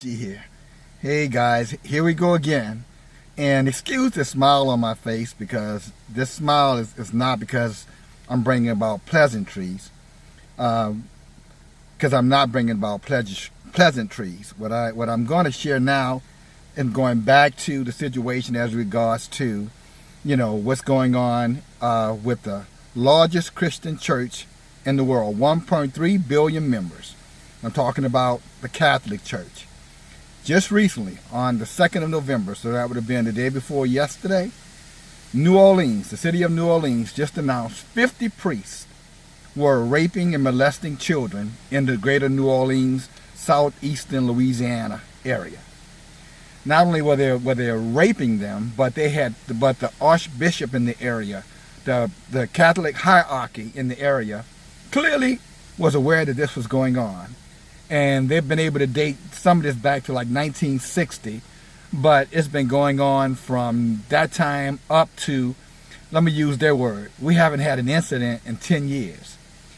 Here. Hey guys, here we go again. And excuse the smile on my face because this smile is not because I'm bringing about pleasantries. Because I'm not bringing about pleasantries. What I'm going to share now is going back to the situation as regards to, what's going on with the largest Christian church in the world, 1.3 billion members. I'm talking about the Catholic Church. Just recently, on the 2nd of November, so that would have been the day before yesterday, New Orleans, the city of New Orleans, just announced 50 priests were raping and molesting children in the greater New Orleans, southeastern Louisiana area. Not only were they raping them, but the archbishop in the area, the Catholic hierarchy in the area, clearly was aware that this was going on. And they've been able to date some of this back to like 1960, but it's been going on from that time up to, let me use their word, we haven't had an incident in 10 years.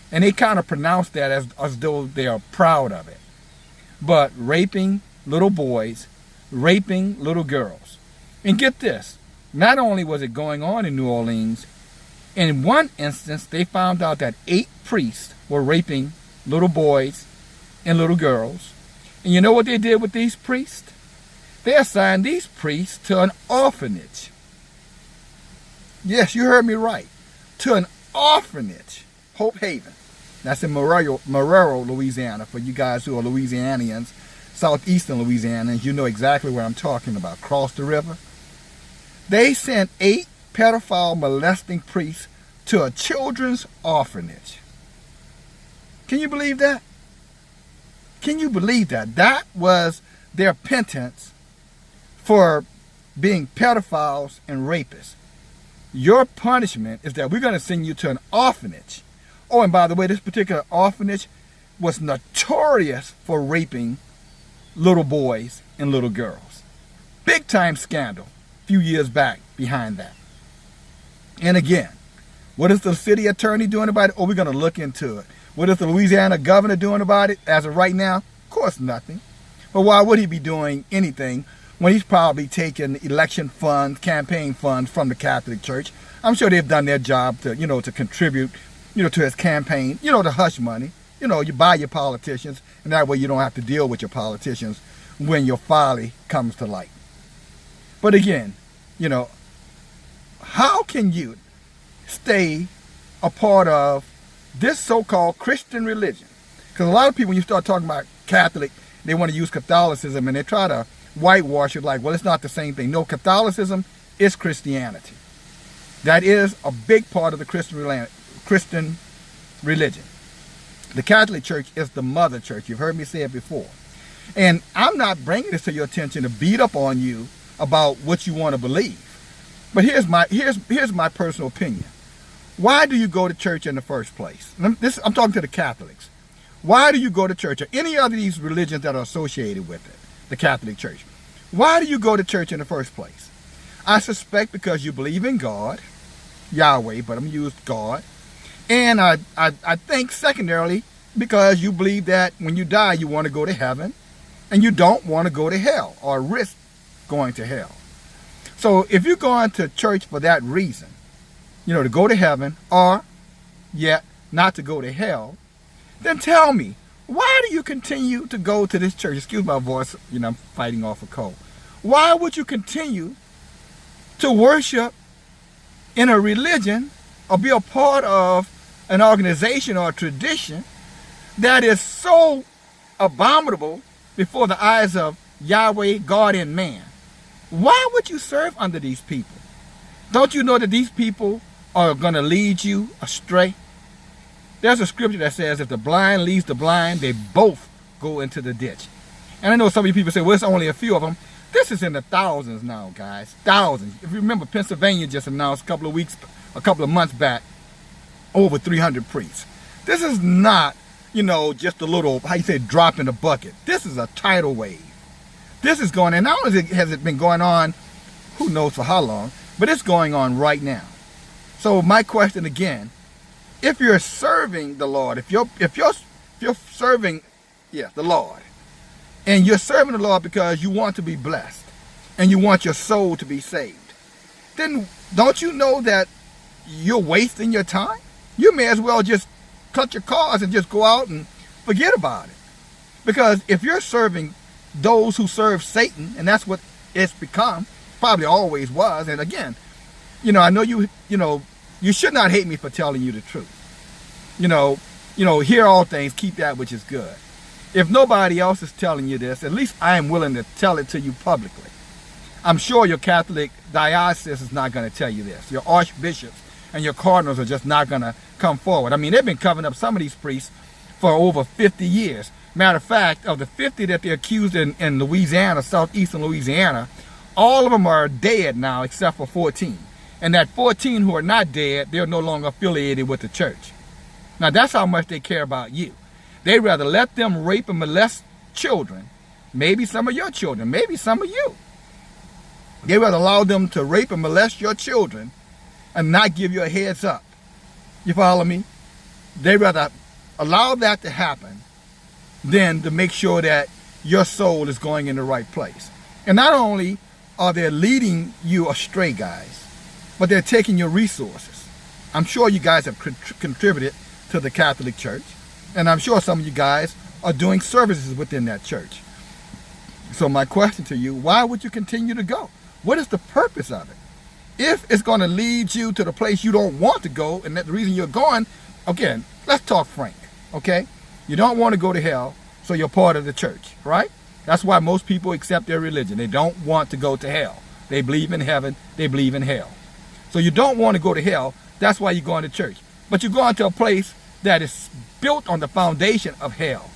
And they kind of pronounce that as though they are proud of it. But raping little boys, raping little girls. And get this, not only was it going on in New Orleans, in one instance they found out that 8 priests were raping little boys and little girls. And you know what they did with these priests? They assigned these priests to an orphanage. Yes, you heard me right. To an orphanage. Hope Haven. That's in Marrero, Louisiana. For you guys who are Louisianians, southeastern Louisianians, you know exactly where I'm talking about. Cross the river. They sent 8 pedophile molesting priests to a children's orphanage. Can you believe that? Can you believe that? That was their penance for being pedophiles and rapists. Your punishment is that we're going to send you to an orphanage. Oh, and by the way, this particular orphanage was notorious for raping little boys and little girls. Big time scandal a few years back behind that. And again, what is the city attorney doing about it? Oh, we're going to look into it. What is the Louisiana governor doing about it as of right now? Of course, nothing. But why would he be doing anything when he's probably taking election funds, campaign funds from the Catholic Church? I'm sure they've done their job to, to contribute, to his campaign, the hush money. You buy your politicians, and that way you don't have to deal with your politicians when your folly comes to light. But again, how can you stay a part of this so-called Christian religion? Because a lot of people, when you start talking about Catholic, they want to use Catholicism and they try to whitewash it like, well, it's not the same thing. No, Catholicism is Christianity. That is a big part of the Christian religion. The Catholic Church is the mother church. You've heard me say it before. And I'm not bringing this to your attention to beat up on you about what you want to believe. But here's my personal opinion. Why do you go to church in the first place? I'm talking to the Catholics. Why do you go to church or any other of these religions that are associated with it, the Catholic Church? Why do you go to church in the first place? I suspect because you believe in God, Yahweh, but I'm going to use God. And I think secondarily because you believe that when you die you want to go to heaven and you don't want to go to hell or risk going to hell. So if you're going to church for that reason, to go to heaven, or yet not to go to hell, then tell me, why do you continue to go to this church? Excuse my voice, I'm fighting off a cold. Why would you continue to worship in a religion or be a part of an organization or a tradition that is so abominable before the eyes of Yahweh, God, and man? Why would you serve under these people? Don't you know that these people are going to lead you astray? There's a scripture that says if the blind leads the blind, they both go into the ditch. And I know some of you people say, well, it's only a few of them. This is in the thousands now, guys. Thousands. If you remember, Pennsylvania just announced a couple of months back, over 300 priests. This is not, just a little, drop in the bucket. This is a tidal wave. This is going, and not only has it been going on, who knows for how long, but it's going on right now. So my question again, if you're serving the Lord, if you're serving, the Lord, and you're serving the Lord because you want to be blessed and you want your soul to be saved, then don't you know that you're wasting your time? You may as well just cut your cards and just go out and forget about it. Because if you're serving those who serve Satan, and that's what it's become, probably always was, and again, I know you should not hate me for telling you the truth. Hear all things, keep that which is good. If nobody else is telling you this, at least I am willing to tell it to you publicly. I'm sure your Catholic diocese is not going to tell you this. Your archbishops and your cardinals are just not going to come forward. I mean, they've been covering up some of these priests for over 50 years. Matter of fact, of the 50 that they're accused in Louisiana, southeastern Louisiana, all of them are dead now except for 14. And that 14 who are not dead, they're no longer affiliated with the church. Now that's how much they care about you. They'd rather let them rape and molest children, maybe some of your children, maybe some of you. They'd rather allow them to rape and molest your children and not give you a heads up. You follow me? They'd rather allow that to happen than to make sure that your soul is going in the right place. And not only are they leading you astray, guys, but they're taking your resources. I'm sure you guys have contributed to the Catholic Church, and I'm sure some of you guys are doing services within that church. So my question to you, why would you continue to go? What is the purpose of it? If it's going to lead you to the place you don't want to go, and that the reason you're going, again, let's talk frank, okay? You don't want to go to hell, so you're part of the church, right? That's why most people accept their religion. They don't want to go to hell. They believe in heaven. They believe in hell. So you don't want to go to hell. That's why you're going to church. But you're going to a place that is built on the foundation of hell.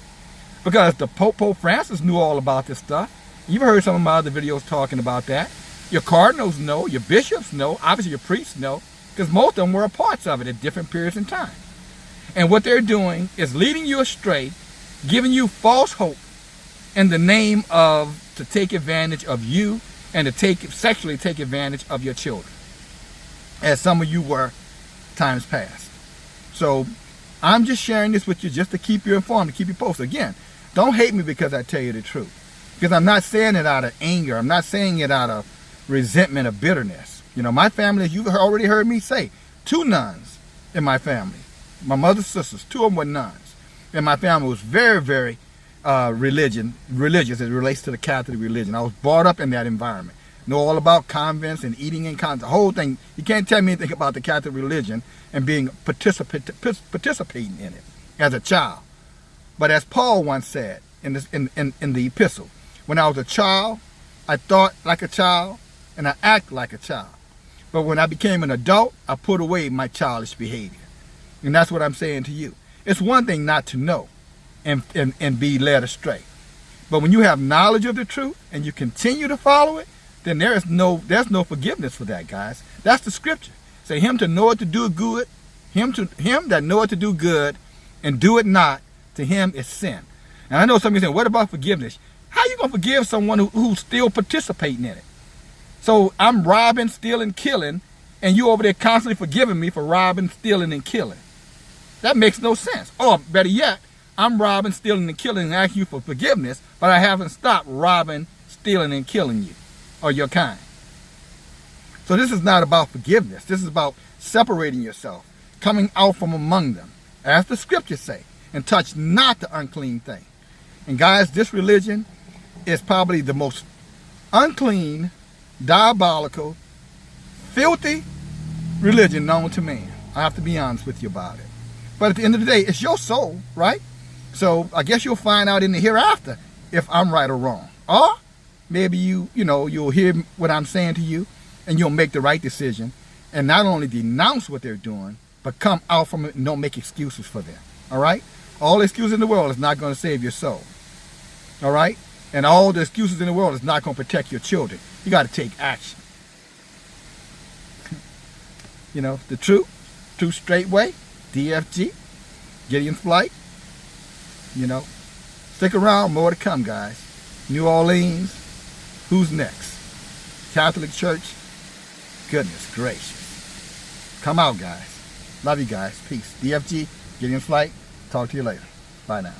Because the Pope Francis knew all about this stuff. You've heard some of my other videos talking about that. Your cardinals know. Your bishops know. Obviously, your priests know. Because most of them were parts of it at different periods in time. And what they're doing is leading you astray, giving you false hope in the name of to take advantage of you and to sexually take advantage of your children, as some of you were times past. So I'm just sharing this with you just to keep you informed, to keep you posted. Again, don't hate me because I tell you the truth. Because I'm not saying it out of anger. I'm not saying it out of resentment or bitterness. My family, as you've already heard me say, 2 nuns in my family. My mother's sisters, 2 of them were nuns. And my family was very, very religious as it relates to the Catholic religion. I was brought up in that environment. Know all about convents and eating in convents. The whole thing. You can't tell me anything about the Catholic religion and being participating in it as a child. But as Paul once said in the epistle, when I was a child, I thought like a child and I acted like a child. But when I became an adult, I put away my childish behavior. And that's what I'm saying to you. It's one thing not to know and be led astray. But when you have knowledge of the truth and you continue to follow it, then there's no forgiveness for that, guys. That's the scripture. Say, him to know it to do good, him that know it to do good and do it not, to him is sin. And I know some of you saying, what about forgiveness? How you going to forgive someone who's still participating in it? So I'm robbing, stealing, killing, and you over there constantly forgiving me for robbing, stealing, and killing. That makes no sense. Or better yet, I'm robbing, stealing, and killing and asking you for forgiveness, but I haven't stopped robbing, stealing, and killing you or your kind. So this is not about forgiveness. This is about separating yourself, coming out from among them, as the scriptures say, and touch not the unclean thing. And guys, this religion is probably the most unclean, diabolical, filthy religion known to man. I have to be honest with you about it. But at the end of the day, it's your soul, right? So I guess you'll find out in the hereafter if I'm right or wrong. Or maybe you'll hear what I'm saying to you and you'll make the right decision and not only denounce what they're doing, but come out from it and don't make excuses for them. All right? All excuses in the world is not going to save your soul. All right? And all the excuses in the world is not going to protect your children. You got to take action. The true straight way, DFG, Gideon's Flight. Stick around, more to come, guys. New Orleans, who's next? Catholic Church, goodness gracious. Come out, guys. Love you guys. Peace. DFG, Gideon's Flight. Talk to you later. Bye now.